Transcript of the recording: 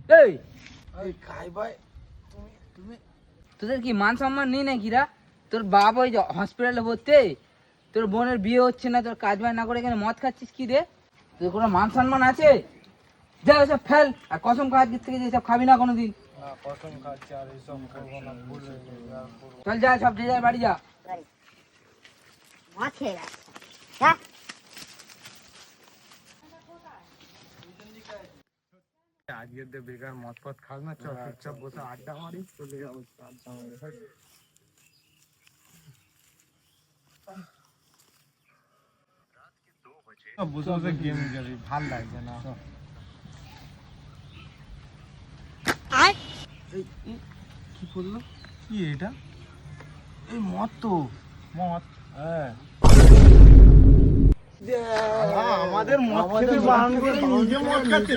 এই খাই ভাই তোদের কি মান সম্মান নেই নাকি রা? তোর বাপ ওই হসপিটালে ভর্তি, তোর বোনের বিয়ে হচ্ছে না, তোর কাজ বাজ না করে এখানে মদ খাচ্ছিস কি রে? তোর কোনো মান সম্মান আছে? যা ওসব ফেল, আর কসম খা আজকের থেকে যে সব খাবি না কোনোদিন। কসম খাচ্ছি আর এইসব করবো না, ভুল হয়ে গেছে আর করবো না। চল যা, সব যে যার বাড়ি যা। মদ খেয়ে যাচ্ছে হ্যাঁ। আজকের দিয়ে বেকার মদ ফদ খাস না, চল চুপচাপ বসে আড্ডা মারি, চলে যাবো আড্ডা মারি। বসে বসে গেম খেলি, ভাল লাগছে না। কি করলো? কি এটা? এই মদ তো মদ। হ্যাঁ আমাদের মদ খেতে বারণ করে নিজে মদ খাচ্ছে।